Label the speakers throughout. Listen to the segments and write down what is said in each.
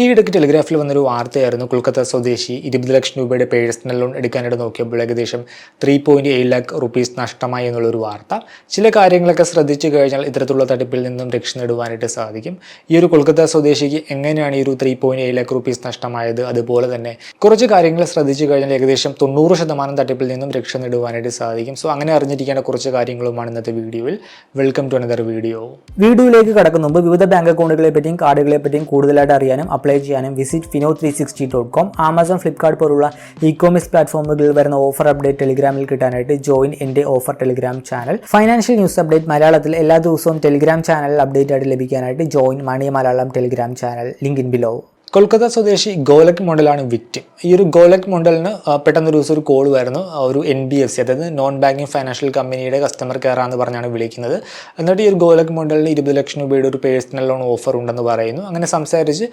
Speaker 1: ഈ ഇടയ്ക്ക് ടെലിഗ്രാഫിൽ വന്നൊരു വാർത്തയായിരുന്നു. കൊൽക്കത്ത സ്വദേശി 20 ലക്ഷം രൂപയുടെ പേഴ്സണൽ ലോൺ എടുക്കാനായിട്ട് നോക്കിയപ്പോൾ ഏകദേശം 3.8 lakh റുപ്പീസ് നഷ്ടമായി എന്നുള്ളൊരു വാർത്ത. ചില കാര്യങ്ങളൊക്കെ ശ്രദ്ധിച്ചു കഴിഞ്ഞാൽ ഇത്തരത്തിലുള്ള തട്ടിപ്പിൽ നിന്നും രക്ഷ നേടുവാനായിട്ട് സാധിക്കും. ഈ ഒരു കൊൽക്കത്ത സ്വദേശിക്ക് എങ്ങനെയാണ് ഈ ഒരു 3.8 lakh റുപ്പീസ് നഷ്ടമായത്, അതുപോലെ തന്നെ കുറച്ച് കാര്യങ്ങൾ ശ്രദ്ധിച്ചു കഴിഞ്ഞാൽ ഏകദേശം 90% തട്ടിപ്പിൽ നിന്നും രക്ഷ നേടുവാനായിട്ട് സാധിക്കും. സോ അങ്ങനെ അറിഞ്ഞിരിക്കേണ്ട കുറച്ച് കാര്യങ്ങളുമാണ് ഇന്നത്തെ വീഡിയോയിൽ. Welcome to another video.
Speaker 2: വീഡിയോയിലേക്ക് കടക്കുന്ന മുമ്പ് വിവിധ ബാങ്ക് അക്കൗണ്ടുകളെ പറ്റിയും കാർഡുകളെ പറ്റിയും കൂടുതലായിട്ട് അറിയാനും അപ്ലൈ ചെയ്യാനും വിസിറ്റ് fino360.com. ആമസോൺ, ഫ്ലിപ്കാർട്ട് പോലുള്ള ഇ-കോമേഴ്സ് പ്ലാറ്റ്ഫോമുകളിൽ വരുന്ന ഓഫർ അപ്ഡേറ്റ് ടെലിഗ്രാമിൽ കിട്ടാനായിട്ട് ജോയിൻ എൻ്റെ offer Telegram channel. Financial news update മലയാളത്തിൽ എല്ലാ ദിവസവും ടെലിഗ്രാം ചാനലിൽ അപ്ഡേറ്റ് ആയിട്ട് ലഭിക്കാനായിട്ട് join money Malayalam Telegram channel. Link in below.
Speaker 1: Kolkata സ്വദേശി ഗോലക് മോഡലാണ് വിക്ടിം. ഈ ഒരു ഗോലക് മോഡലിന് പെട്ടെന്നൊരു ദിവസം ഒരു കോൾ വരുന്നു. ഒരു NBFC, അതായത് നോൺ ബാങ്കിങ് ഫൈനാൻഷ്യൽ കമ്പനിയുടെ കസ്റ്റമർ കെയർ ആണെന്ന് പറഞ്ഞാണ് വിളിക്കുന്നത്. എന്നിട്ട് ഈ ഒരു ഗോലക് മോഡലിന് 20 ലക്ഷം രൂപയുടെ ഒരു പേഴ്സണൽ ലോൺ ഓഫർ ഉണ്ടെന്ന് പറയുന്നു. അങ്ങനെ സംസാരിച്ച്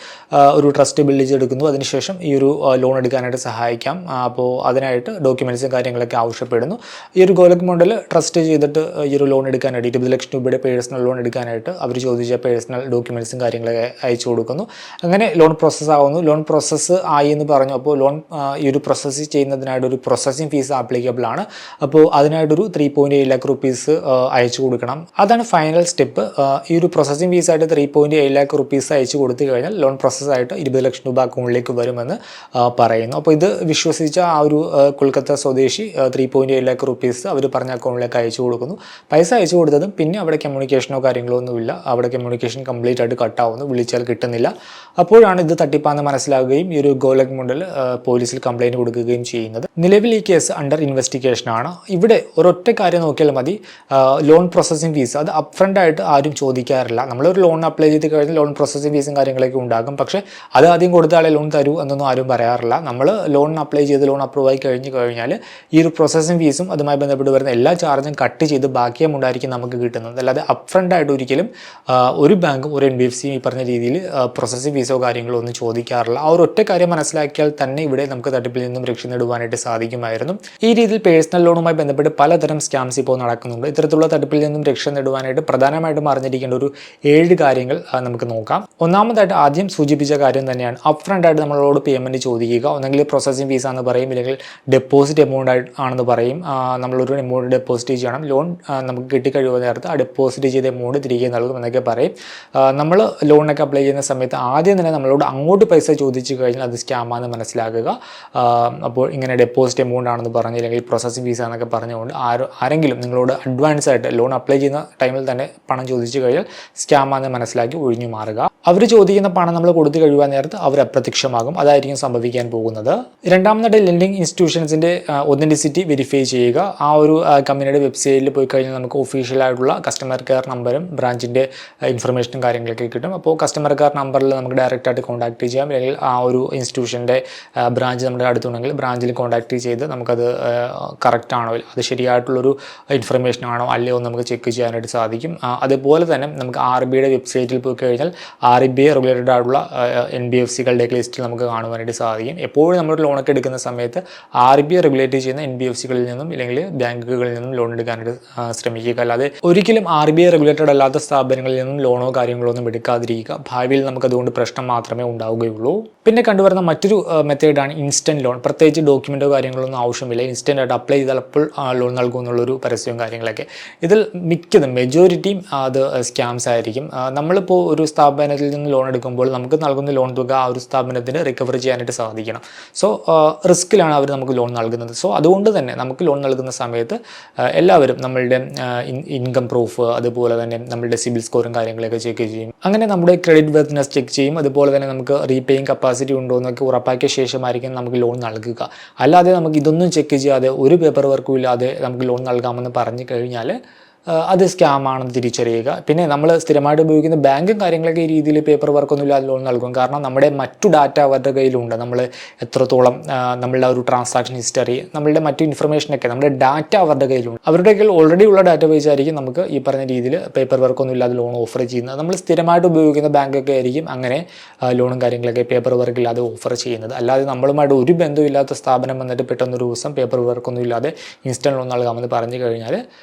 Speaker 1: ഒരു ട്രസ്റ്റ് ബിൽഡ് ചെയ്തെടുക്കുന്നു. അതിനുശേഷം ഈ ഒരു ലോൺ എടുക്കാനായിട്ട് സഹായിക്കാം, അപ്പോൾ അതിനായിട്ട് ഡോക്യുമെൻറ്റ്സും കാര്യങ്ങളൊക്കെ ആവശ്യപ്പെടുന്നു. ഈ ഒരു ഗോലക് മോഡൽ ട്രസ്റ്റ് ചെയ്തിട്ട് ഈ ഒരു ലോൺ എടുക്കാനായിട്ട് 20 ലക്ഷം രൂപയുടെ പേഴ്സണൽ ലോൺ എടുക്കാനായിട്ട് അവർ ചോദിച്ച പേഴ്സണൽ ഡോക്യുമെൻറ്റ്സും കാര്യങ്ങളൊക്കെ അയച്ചു കൊടുക്കുന്നു. അങ്ങനെ ലോൺ പ്രോസസ്സ് ആവുന്നു. ലോൺ പ്രോസസ്സ് ആയി എന്ന് പറഞ്ഞു. അപ്പോൾ ലോൺ ഈ ഒരു പ്രോസസ്സ് ചെയ്യുന്നതിനായിട്ട് ഒരു പ്രോസസ്സിംഗ് ഫീസ് ആപ്ലിക്കബിൾ ആണ്. അപ്പോൾ അതിനായിട്ടൊരു 3.8 lakh റുപ്പീസ് അയച്ചു കൊടുക്കണം. അതാണ് ഫൈനൽ സ്റ്റെപ്പ്. ഈ ഒരു പ്രോസസ്സിംഗ് ഫീസായിട്ട് 3.8 lakh റുപ്പീസ് അയച്ചു കൊടുത്തു കഴിഞ്ഞാൽ ലോൺ പ്രോസസ്സായിട്ട് 20 ലക്ഷം രൂപ അക്കൗണ്ടിലേക്ക് വരുമെന്ന് പറയുന്നു. അപ്പോൾ ഇത് വിശ്വസിച്ച ആ ഒരു കൊൽക്കത്ത സ്വദേശി 3.8 lakh റുപ്പീസ് അവർ പറഞ്ഞ അക്കൗണ്ടിലേക്ക് അയച്ചു കൊടുക്കുന്നു. പൈസ അയച്ചു കൊടുത്തതും പിന്നെ അവിടെ കമ്മ്യൂണിക്കേഷനോ കാര്യങ്ങളോ ഒന്നുമില്ല. അവിടെ കമ്മ്യൂണിക്കേഷൻ കംപ്ലീറ്റ് ആയിട്ട് കട്ടാവുന്നു, വിളിച്ചാൽ കിട്ടുന്നില്ല. അപ്പോഴാണ് ഇത് തട്ടിപ്പാന്ന് മനസ്സിലാവുകയും ഈ ഒരു ഗോലക് മോഡൽ പോലീസിൽ കംപ്ലൈൻറ്റ് കൊടുക്കുകയും ചെയ്യുന്നത്. നിലവിൽ ഈ കേസ് അണ്ടർ ഇൻവെസ്റ്റിഗേഷനാണ്. ഇവിടെ ഒരൊറ്റ കാര്യം നോക്കിയാൽ മതി. ലോൺ പ്രോസസ്സിംഗ് ഫീസ് അത് അപ്ഫ്രണ്ട് ആയിട്ട് ആരും ചോദിക്കാറില്ല. നമ്മളൊരു ലോൺ അപ്ലൈ ചെയ്ത് കഴിഞ്ഞാൽ ലോൺ പ്രോസസ്സിംഗ് ഫീസും കാര്യങ്ങളൊക്കെ ഉണ്ടാകും. പക്ഷേ അത് ആദ്യം കൊടുത്താലേ ലോൺ തരൂ എന്നൊന്നും ആരും പറയാറില്ല. നമ്മൾ ലോൺ അപ്ലൈ ചെയ്ത് ലോൺ അപ്രൂവ് ആയി കഴിഞ്ഞാൽ ഈ ഒരു പ്രോസസ്സിംഗ് ഫീസും അതുമായി ബന്ധപ്പെട്ട് വരുന്ന എല്ലാ ചാർജും കട്ട് ചെയ്ത് ബാക്കിയും ഉണ്ടായിരിക്കും നമുക്ക് കിട്ടുന്നത്. അല്ലാതെ അപ്ഫ്രണ്ട് ആയിട്ട് ഒരിക്കലും ഒരു ബാങ്കും ഒരു NBFC ഈ പറഞ്ഞ രീതിയിൽ പ്രോസസ്സിംഗ് ഫീസോ കാര്യങ്ങളോ ഒന്നും ചോദിക്കാറില്ല. ആ ഒരു ഒറ്റ കാര്യം മനസ്സിലാക്കിയാൽ തന്നെ ഇവിടെ നമുക്ക് തട്ടിപ്പിൽ നിന്നും രക്ഷ നേടുവാനായിട്ട് സാധിക്കുമായിരുന്നു. ഈ രീതിയിൽ പേഴ്സണൽ ലോണുമായി ബന്ധപ്പെട്ട് പലതരം സ്കാംസ് ഇപ്പോൾ നടക്കുന്നുണ്ട്. ഇത്തരത്തിലുള്ള തട്ടിപ്പിൽ നിന്നും രക്ഷ നേടുവാനായിട്ട് പ്രധാനമായിട്ടും അറിഞ്ഞിരിക്കേണ്ട ഒരു 7 കാര്യങ്ങൾ നമുക്ക് നോക്കാം. ഒന്നാമതായിട്ട് ആദ്യം സൂചിപ്പിച്ച കാര്യം തന്നെയാണ് അപ്ഫ്രണ്ട് ആയിട്ട് നമ്മളോട് പേയ്മെൻറ്റ് ചോദിക്കുക. ഒന്നെങ്കിൽ പ്രോസസ്സിംഗ് ഫീസ് ആണെന്ന് പറയും, ഇല്ലെങ്കിൽ ഡെപ്പോസിറ്റ് എമൗണ്ട് ആണെന്ന് പറയും. നമ്മളൊരു എമൗണ്ട് ഡെപ്പോസിറ്റ് ചെയ്യണം, ലോൺ നമുക്ക് കിട്ടിക്കഴിയുന്ന നേരത്ത് ആ ഡെപ്പോസിറ്റ് ചെയ്ത എമൗണ്ട് തിരികെ നൽകും എന്നൊക്കെ പറയും. നമ്മൾ ലോണൊക്കെ അപ്ലൈ ചെയ്യുന്ന സമയത്ത് ആദ്യം തന്നെ നമ്മളോട് അങ്ങോട്ട് പൈസ ചോദിച്ചു കഴിഞ്ഞാൽ അത് സ്കാമാണെന്ന് മനസ്സിലാക്കുക. അപ്പോൾ ഇങ്ങനെ ഡെപ്പോസിറ്റ് എമൗണ്ട് ആണെന്ന് പറഞ്ഞില്ലെങ്കിൽ പ്രോസസ്സിംഗ് ഫീസ് എന്നൊക്കെ പറഞ്ഞുകൊണ്ട് ആരെങ്കിലും നിങ്ങളോട് അഡ്വാൻസ് ആയിട്ട് ലോൺ അപ്ലൈ ചെയ്യുന്ന ടൈമിൽ തന്നെ പണം ചോദിച്ചു കഴിഞ്ഞാൽ സ്കാമാണെന്ന് മനസ്സിലാക്കി ഒഴിഞ്ഞു മാറുക. അവർ ചോദിക്കുന്ന പണം നമ്മൾ കൊടുത്തു കഴിയുവാൻ നേരത്ത് അവർ അപ്രത്യക്ഷമാകും. അതായിരിക്കും സംഭവിക്കാൻ പോകുന്നത്. രണ്ടാമതായിട്ട് ലെൻഡിങ് ഇൻസ്റ്റിറ്റ്യൂഷൻസിൻ്റെ ഒതൻറ്റിസിറ്റി വെരിഫൈ ചെയ്യുക. ആ ഒരു കമ്പനിയുടെ വെബ്സൈറ്റിൽ പോയി കഴിഞ്ഞാൽ നമുക്ക് ഒഫീഷ്യലായിട്ടുള്ള കസ്റ്റമർ കെയർ നമ്പറും ബ്രാഞ്ചിൻ്റെ ഇൻഫർമേഷനും കാര്യങ്ങളൊക്കെ കിട്ടും. അപ്പോൾ കസ്റ്റമർ കെയർ നമ്പറിൽ നമുക്ക് ഡയറക്റ്റായിട്ട് കോൺടാക്ട് ചെയ്യാം. അല്ലെങ്കിൽ ആ ഒരു ഇൻസ്റ്റിറ്റ്യൂഷൻ്റെ ബ്രാഞ്ച് നമ്മുടെ അടുത്തുണ്ടെങ്കിൽ ബ്രാഞ്ചിൽ കോൺടാക്ട് ചെയ്ത് നമുക്കത് കറക്റ്റ് ആണോ, അത് ശരിയായിട്ടുള്ളൊരു ഇൻഫർമേഷൻ ആണോ അല്ലയോ നമുക്ക് ചെക്ക് ചെയ്യാനായിട്ട് സാധിക്കും. അതുപോലെ തന്നെ നമുക്ക് RBIയുടെ വെബ്സൈറ്റിൽ പോയി കഴിഞ്ഞാൽ RBI റെഗുലേറ്റഡ് ആയിട്ടുള്ള NBFCകളുടെയൊക്കെ ലിസ്റ്റിൽ നമുക്ക് കാണുവാനായിട്ട് സാധിക്കും. എപ്പോഴും നമ്മൾ ലോണൊക്കെ എടുക്കുന്ന സമയത്ത് RBI റെഗുലേറ്റ് ചെയ്യുന്ന NBFCകളിൽ നിന്നും അല്ലെങ്കിൽ ബാങ്കുകളിൽ നിന്നും ലോൺ എടുക്കാനായിട്ട് ശ്രമിക്കുക. അല്ലാതെ ഒരിക്കലും RBI റെഗുലേറ്റഡ് അല്ലാത്ത സ്ഥാപനങ്ങളിൽ നിന്നും ലോണോ കാര്യങ്ങളോ ഒന്നും എടുക്കാതിരിക്കുക. ഭാവിയിൽ നമുക്കതുകൊണ്ട് പ്രശ്നം മാത്രമേ ഉണ്ടാവുകയുള്ളൂ. പിന്നെ കണ്ടുവരുന്ന മറ്റൊരു മെത്തേഡാണ് ഇൻസ്റ്റൻറ്റ് ലോൺ. പ്രത്യേകിച്ച് ഡോക്യുമെൻറ്റോ കാര്യങ്ങളൊന്നും ആവശ്യമില്ല, ഇൻസ്റ്റൻ്റ് ആയിട്ട് അപ്ലൈ ചെയ്താൽ അപ്പോൾ ലോൺ നൽകുമെന്നുള്ളൊരു പരസ്യവും കാര്യങ്ങളൊക്കെ. ഇതിൽ മിക്കതും മെജോറിറ്റിയും അത് സ്കാംസ് ആയിരിക്കും. നമ്മളിപ്പോൾ ഒരു സ്ഥാപനത്തിൽ നിന്ന് ലോൺ എടുക്കുമ്പോൾ നമുക്ക് നൽകുന്ന ലോൺ തുക ആ ഒരു സ്ഥാപനത്തിന് റിക്കവർ ചെയ്യാനായിട്ട് സാധിക്കണം. സോ റിസ്ക്കിലാണ് അവർ നമുക്ക് ലോൺ നൽകുന്നത്. സോ അതുകൊണ്ട് തന്നെ നമുക്ക് ലോൺ നൽകുന്ന സമയത്ത് എല്ലാവരും നമ്മളുടെ ഇൻകം പ്രൂഫ്, അതുപോലെ തന്നെ നമ്മളുടെ സിബിൽ സ്കോറും കാര്യങ്ങളൊക്കെ ചെക്ക് ചെയ്യും. അങ്ങനെ നമ്മുടെ ക്രെഡിറ്റ് വർത്തിനെസ് ചെക്ക് ചെയ്യും. അതുപോലെ തന്നെ നമുക്ക് റീപേയിങ് കപ്പാസിറ്റി ഉണ്ടോ എന്നൊക്കെ ഉറപ്പാക്കിയ ശേഷമായിരിക്കും നമുക്ക് ലോൺ നൽകുക. അല്ലാതെ നമുക്ക് ഇതൊന്നും ചെക്ക് ചെയ്യാതെ ഒരു പേപ്പർ വർക്കും ഇല്ലാതെ നമുക്ക് ലോൺ നൽകാമെന്ന് പറഞ്ഞു കഴിഞ്ഞാൽ അത് സ്കാമാണെന്ന് തിരിച്ചറിയുക. പിന്നെ നമ്മൾ സ്ഥിരമായിട്ട് ഉപയോഗിക്കുന്ന ബാങ്കും കാര്യങ്ങളൊക്കെ ഈ രീതിയിൽ പേപ്പർ വർക്കൊന്നും ഇല്ലാതെ ലോൺ നൽകും. കാരണം നമ്മുടെ മറ്റു ഡാറ്റ അവരുടെ കയ്യിലുണ്ട്. നമ്മൾ എത്രത്തോളം നമ്മളുടെ ഒരു ട്രാൻസാക്ഷൻ ഹിസ്റ്ററി, നമ്മളുടെ മറ്റു ഇൻഫർമേഷനൊക്കെ, നമ്മുടെ ഡാറ്റ അവരുടെ കയ്യിലുണ്ട്. അവരുടെ കയ്യിൽ ഓൾറെഡി ഉള്ള ഡാറ്റ ബേസ് ആയിരിക്കും നമുക്ക് ഈ പറഞ്ഞ രീതിയിൽ പേപ്പർ വർക്കൊന്നും ഇല്ലാതെ ലോൺ ഓഫർ ചെയ്യുന്നത്. നമ്മൾ സ്ഥിരമായിട്ട് ഉപയോഗിക്കുന്ന ബാങ്കൊക്കെ ആയിരിക്കും അങ്ങനെ ലോണും കാര്യങ്ങളൊക്കെ പേപ്പർ വർക്ക് ഇല്ലാതെ ഓഫർ ചെയ്യുന്നത്. അല്ലാതെ നമ്മളുമായിട്ട് ഒരു ബന്ധമില്ലാത്ത സ്ഥാപനം വന്നിട്ട് പെട്ടെന്നൊരു ദിവസം പേപ്പർ വർക്കൊന്നും ഇല്ലാതെ ഇൻസ്റ്റൻറ്റ് ലോൺ നൽകാമെന്ന് പറഞ്ഞു കഴിഞ്ഞാൽ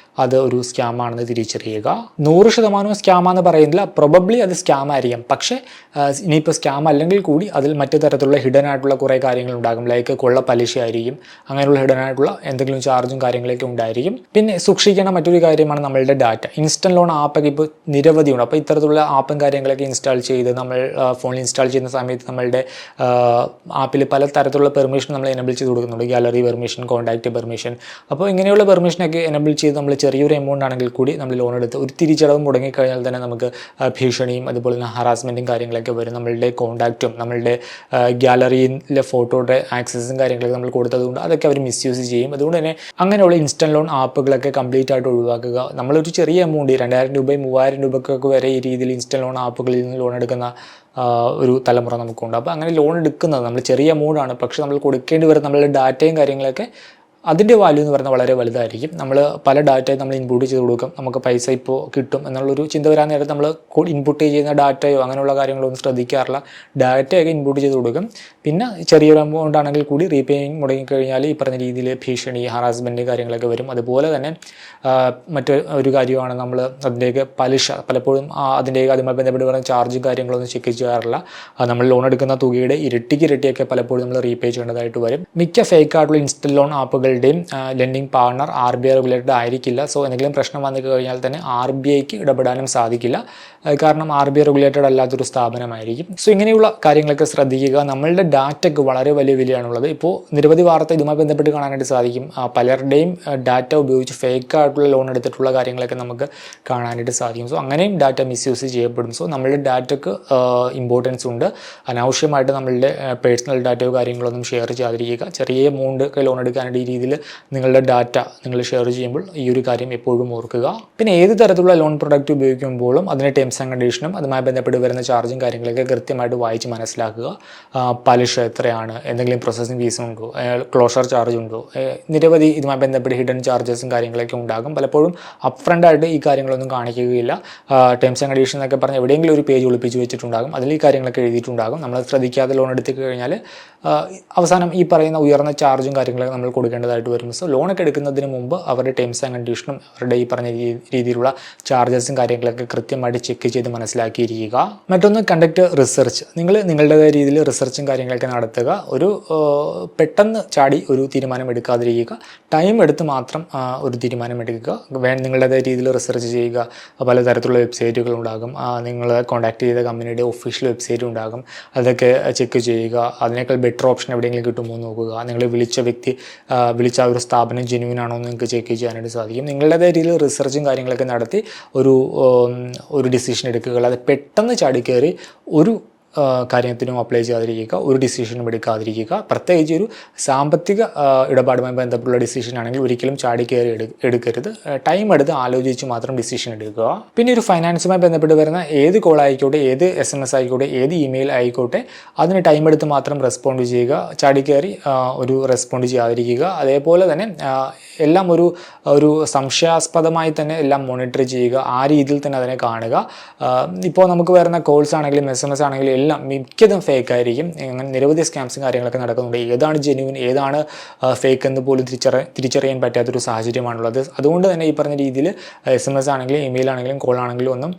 Speaker 1: അത് ഒരു സ്കാം സ്കാം ആണെന്ന് തിരിച്ചറിയുക. 100% സ്കാം ആണെന്ന് പറയുന്നില്ല, പ്രോബബ്ലി അത് സ്കാം ആയിരിക്കാം. പക്ഷേ ഇനിയിപ്പോൾ സ്കാം അല്ലെങ്കിൽ കൂടി അതിൽ മറ്റു തരത്തിലുള്ള ഹിഡൻ ആയിട്ടുള്ള കുറേ കാര്യങ്ങൾ ഉണ്ടാകും. ലൈക്ക് കൊള്ള പലിശ ആയിരിക്കും, അങ്ങനെയുള്ള ഹിഡൻ ആയിട്ടുള്ള എന്തെങ്കിലും ചാർജും കാര്യങ്ങളൊക്കെ ഉണ്ടായിരിക്കും. പിന്നെ സൂക്ഷിക്കേണ്ട മറ്റൊരു കാര്യമാണ് നമ്മളുടെ ഡാറ്റ. ഇൻസ്റ്റന്റ് ലോൺ ആപ്പൊക്കെ ഇപ്പോൾ നിരവധിയുണ്ട്. അപ്പോൾ ഇത്തരത്തിലുള്ള ആപ്പും കാര്യങ്ങളൊക്കെ ഇൻസ്റ്റാൾ ചെയ്ത് നമ്മൾ ഫോണിൽ ഇൻസ്റ്റാൾ ചെയ്യുന്ന സമയത്ത് നമ്മളുടെ ആപ്പിൽ പല തരത്തിലുള്ള പെർമിഷൻ നമ്മൾ എനബിൾ ചെയ്ത് കൊടുക്കുന്നുണ്ട്. Gallery permission, contact permission. അപ്പോൾ ഇങ്ങനെയുള്ള പെർമിഷനൊക്കെ എനബിൾ ചെയ്ത് നമ്മൾ ചെറിയൊരു എമൗണ്ട് ആണെങ്കിൽ കൂടി നമ്മൾ ലോൺ എടുത്ത് ഒരു തിരിച്ചടവ് മുടങ്ങിക്കഴിഞ്ഞാൽ തന്നെ നമുക്ക് ഭീഷണിയും അതുപോലെ തന്നെ ഹറാസ്മെൻറ്റും കാര്യങ്ങളൊക്കെ വരും. നമ്മളുടെ കോൺടാക്റ്റും നമ്മളുടെ ഗാലറിയിലെ ഫോട്ടോയുടെ ആക്സസും കാര്യങ്ങളൊക്കെ നമ്മൾ കൊടുത്തതുകൊണ്ട് അതൊക്കെ അവർ മിസ്യൂസ് ചെയ്യും. അതുകൊണ്ട് തന്നെ അങ്ങനെയുള്ള ഇൻസ്റ്റന്റ് ലോൺ ആപ്പുകളൊക്കെ കംപ്ലീറ്റ് ആയിട്ട് ഒഴിവാക്കുക. നമ്മളൊരു ചെറിയ എമൗണ്ട് 2000 രൂപയും 3000 രൂപയ്ക്കൊക്കെ വരെ ഈ രീതിയിൽ ഇൻസ്റ്റന്റ് ലോൺ ആപ്പുകളിൽ നിന്ന് ലോൺ എടുക്കുന്ന ഒരു തലമുറ നമുക്കുണ്ട്. അപ്പോൾ അങ്ങനെ ലോൺ എടുക്കുന്നത് നമ്മൾ ചെറിയ എമൗണ്ട് ആണ്, പക്ഷേ നമ്മൾ കൊടുക്കേണ്ടി വരുന്ന നമ്മളുടെ ഡാറ്റയും കാര്യങ്ങളൊക്കെ അതിൻ്റെ വാല്യൂ എന്ന് പറഞ്ഞാൽ വളരെ വലുതായിരിക്കും. നമ്മൾ പല ഡാറ്റയും നമ്മൾ ഇൻപുട്ട് ചെയ്ത് കൊടുക്കും, നമുക്ക് പൈസ ഇപ്പോൾ കിട്ടും എന്നുള്ളൊരു ചിന്ത വരാൻ നേരത്ത് നമ്മൾ ഇൻപുട്ട് ചെയ്യുന്ന ഡാറ്റയോ അങ്ങനെയുള്ള കാര്യങ്ങളൊന്നും ശ്രദ്ധിക്കാറില്ല. ഡാറ്റയൊക്കെ ഇൻപുട്ട് ചെയ്ത് കൊടുക്കും. പിന്നെ ചെറിയൊരു എമൗണ്ട് ആണെങ്കിൽ കൂടി റീപേയിങ് മുടങ്ങിക്കഴിഞ്ഞാൽ ഈ പറഞ്ഞ രീതിയിൽ ഭീഷണി, ഹറാസ്മെൻറ്റ് കാര്യങ്ങളൊക്കെ വരും. അതുപോലെ തന്നെ മറ്റൊരു കാര്യമാണ് നമ്മൾ അതിൻ്റെയൊക്കെ പലിശ. പലപ്പോഴും അതിൻ്റെയൊക്കെ അതുമായി ബന്ധപ്പെട്ട് പറയുന്ന ചാർജും കാര്യങ്ങളൊന്നും ചെക്ക് ചെയ്യാറില്ല. നമ്മൾ ലോൺ എടുക്കുന്ന തുകയുടെ ഇരട്ടിയൊക്കെ പലപ്പോഴും നമ്മൾ റീപേ ചെയ്യേണ്ടതായിട്ട് വരും. മിക്ക ഫേക്ക് ആയിട്ടുള്ള ഇൻസ്റ്റന്റ് ലോൺ ആപ്പുകളുടെയും ലെൻഡിങ് പാർട്ണർ RBI റെഗുലേറ്റഡ് ആയിരിക്കില്ല. സോ എന്തെങ്കിലും പ്രശ്നം വന്നു കഴിഞ്ഞാൽ തന്നെ RBIക്ക് ഇടപെടാനും സാധിക്കില്ല, കാരണം RBI റെഗുലേറ്റഡ് അല്ലാത്തൊരു സ്ഥാപനമായിരിക്കും. സോ ഇങ്ങനെയുള്ള കാര്യങ്ങളൊക്കെ ശ്രദ്ധിക്കുക. നമ്മളുടെ ഡാറ്റയ്ക്ക് വളരെ വലിയ വിലയാണുള്ളത്. ഇപ്പോൾ നിരവധി വാർത്ത ഇതുമായി ബന്ധപ്പെട്ട് കാണാനായിട്ട് സാധിക്കും. പലരുടെയും ഡാറ്റ ഉപയോഗിച്ച് ഫേക്ക് ആയിട്ടുള്ള ലോൺ എടുത്തിട്ടുള്ള കാര്യങ്ങളൊക്കെ നമുക്ക് കാണാനായിട്ട് സാധിക്കും. സോ അങ്ങനെയും ഡാറ്റ മിസ്യൂസ് ചെയ്യപ്പെടും. സോ നമ്മളുടെ ഡാറ്റയ്ക്ക് ഇമ്പോർട്ടൻസ് ഉണ്ട്. അനാവശ്യമായിട്ട് നമ്മളുടെ പേഴ്സണൽ ഡാറ്റയോ കാര്യങ്ങളൊന്നും ഷെയർ ചെയ്യാതിരിക്കുക. ചെറിയ എമൗണ്ട് ലോൺ എടുക്കാനായിട്ട് ഈ രീതിയിൽ നിങ്ങളുടെ ഡാറ്റ നിങ്ങൾ ഷെയർ ചെയ്യുമ്പോൾ ഈ ഒരു കാര്യം എപ്പോഴും ഓർക്കുക. പിന്നെ ഏത് തരത്തിലുള്ള ലോൺ പ്രൊഡക്റ്റ് ഉപയോഗിക്കുമ്പോഴും അതിൻ്റെ ടേംസ് ആൻഡ് കണ്ടീഷനും അതുമായി ബന്ധപ്പെട്ട് വരുന്ന ചാർജും കാര്യങ്ങളൊക്കെ കൃത്യമായിട്ട് വായിച്ച് മനസ്സിലാക്കുക. പലിശ എത്രയാണ്, എന്തെങ്കിലും പ്രോസസ്സിംഗ് ഫീസ് ഉണ്ടോ, ക്ലോഷർ ചാർജ് ഉണ്ടോ, നിരവധി ഇതുമായി ബന്ധപ്പെട്ട് ഹിഡൻ ചാർജസും കാര്യങ്ങളൊക്കെ ഉണ്ടാകും. പലപ്പോഴും അപ്ഫ്രണ്ടായിട്ട് ഈ കാര്യങ്ങളൊന്നും കാണിക്കുകയില്ല. ടേംസ് ആൻഡ് കണ്ടീഷൻ എന്നൊക്കെ പറഞ്ഞാൽ എവിടെയെങ്കിലും ഒരു പേജ് ഒളിപ്പിച്ച് വെച്ചിട്ടുണ്ടാകും, അതിൽ ഈ കാര്യങ്ങളൊക്കെ എഴുതിയിട്ടുണ്ടാകും. നമ്മൾ ശ്രദ്ധിക്കാതെ ലോൺ എടുത്തു കഴിഞ്ഞാൽ അവസാനം ഈ പറയുന്ന ഉയർന്ന ചാർജും കാര്യങ്ങളൊക്കെ നമ്മൾ കൊടുക്കേണ്ടതായിട്ട് വരും. സോ ലോണൊക്കെ എടുക്കുന്നതിന് മുമ്പ് അവരുടെ ടേംസ് ആൻഡ് കണ്ടീഷനും അവരുടെ ഈ പറഞ്ഞ രീതിയിലുള്ള ചാർജസും കാര്യങ്ങളൊക്കെ കൃത്യമായിട്ട് ചെക്ക് ചെയ്ത് മനസ്സിലാക്കിയിരിക്കുക. മറ്റൊന്ന് കണ്ടക്ട് റിസർച്ച്. നിങ്ങളുടേതായ രീതിയിൽ റിസർച്ചും കാര്യങ്ങളൊക്കെ നടത്തുക. ഒരു പെട്ടെന്ന് ചാടി ഒരു തീരുമാനം എടുക്കാതിരിക്കുക. ടൈം എടുത്ത് മാത്രം ഒരു തീരുമാനം എടുക്കുക. നിങ്ങളുടേതായ രീതിയിൽ റിസർച്ച് ചെയ്യുക. പലതരത്തിലുള്ള വെബ്സൈറ്റുകൾ ഉണ്ടാകും, നിങ്ങൾ കോൺടാക്ട് ചെയ്ത കമ്പനിയുടെ ഒഫീഷ്യൽ വെബ്സൈറ്റ് ഉണ്ടാകും, അതൊക്കെ ചെക്ക് ചെയ്യുക. അതിനേക്കാൾ ബെറ്റർ ഓപ്ഷൻ എവിടെയെങ്കിലും കിട്ടുമോ എന്ന് നോക്കുക. നിങ്ങൾ വിളിച്ച ആ ഒരു സ്ഥാപനം ജെന്യൂൻ ആണോ എന്ന് നിങ്ങൾക്ക് ചെക്ക് ചെയ്യാനായിട്ട് സാധിക്കും. നിങ്ങളുടേതായ രീതിയിൽ റിസർച്ചും കാര്യങ്ങളൊക്കെ നടത്തി ഒരു ഡിസിഷൻ എടുക്കുക. അത് പെട്ടെന്ന് ചാടിക്കയറി ഒരു കാര്യത്തിനും അപ്ലൈ ചെയ്യാതിരിക്കുക, ഒരു ഡിസിഷനും എടുക്കാതിരിക്കുക. പ്രത്യേകിച്ച് ഒരു സാമ്പത്തിക ഇടപാടുമായി ബന്ധപ്പെട്ടുള്ള ഡിസിഷൻ ആണെങ്കിൽ ഒരിക്കലും ചാടിക്കയറി എടുക്കരുത്. ടൈം എടുത്ത് ആലോചിച്ച് മാത്രം ഡിസിഷൻ എടുക്കുക. പിന്നെ ഒരു ഫൈനാൻസുമായി ബന്ധപ്പെട്ട് വരുന്ന ഏത് കോൾ ആയിക്കോട്ടെ, ഏത് SMS ആയിക്കോട്ടെ, ഏത് ഇമെയിൽ ആയിക്കോട്ടെ, അതിന് ടൈം എടുത്ത് മാത്രം റെസ്പോണ്ട് ചെയ്യുക. ചാടിക്കയറി ഒരു റെസ്പോണ്ട് ചെയ്യാതിരിക്കുക. അതേപോലെ തന്നെ എല്ലാം ഒരു സംശയാസ്പദമായി തന്നെ എല്ലാം മോണിറ്റർ ചെയ്യുക. ആ രീതിയിൽ തന്നെ അതിനെ കാണുക. ഇപ്പോൾ നമുക്ക് വരുന്ന കോൾസ് ആണെങ്കിലും SMS ആണെങ്കിലും എല്ലാം മിക്കതും ഫേക്ക് ആയിരിക്കും. അങ്ങനെ നിരവധി സ്കാംസും കാര്യങ്ങളൊക്കെ നടക്കുന്നുണ്ട്. ഏതാണ് ജെന്യൂൻ, ഏതാണ് ഫേക്ക് എന്ന് പോലും തിരിച്ചറിയാൻ പറ്റാത്തൊരു സാഹചര്യമാണുള്ളത്. അതുകൊണ്ട് തന്നെ ഈ പറഞ്ഞ രീതിയിൽ SMS ആണെങ്കിലും ഇമെയിൽ ആണെങ്കിലും കോൾ ആണെങ്കിലും ഒന്നും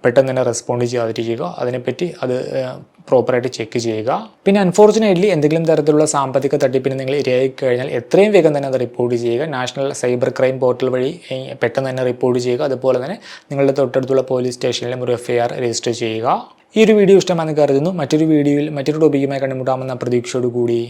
Speaker 1: പെട്ടെന്ന് തന്നെ റെസ്പോണ്ട് ചെയ്യാതിരിക്കുക. അതിനെപ്പറ്റി അത് പ്രോപ്പറായിട്ട് ചെക്ക് ചെയ്യുക. പിന്നെ അൺഫോർച്ചുനേറ്റ്ലി എന്തെങ്കിലും തരത്തിലുള്ള സാമ്പത്തിക തട്ടിപ്പിന് നിങ്ങൾ ഇരയായി കഴിഞ്ഞാൽ എത്രയും വേഗം തന്നെ അത് റിപ്പോർട്ട് ചെയ്യുക. നാഷണൽ സൈബർ ക്രൈം പോർട്ടൽ വഴി പെട്ടെന്ന് തന്നെ റിപ്പോർട്ട് ചെയ്യുക. അതുപോലെ തന്നെ നിങ്ങളുടെ തൊട്ടടുത്തുള്ള പോലീസ് സ്റ്റേഷനിലും ഒരു FIR രജിസ്റ്റർ ചെയ്യുക. ഈ ഒരു വീഡിയോ ഇഷ്ടമാണെന്ന് കരുതുന്നു. മറ്റൊരു വീഡിയോയിൽ മറ്റൊരു ടോപ്പിക്കുമായി കണ്ടുമുട്ടാമെന്ന പ്രതീക്ഷയോടുകൂടി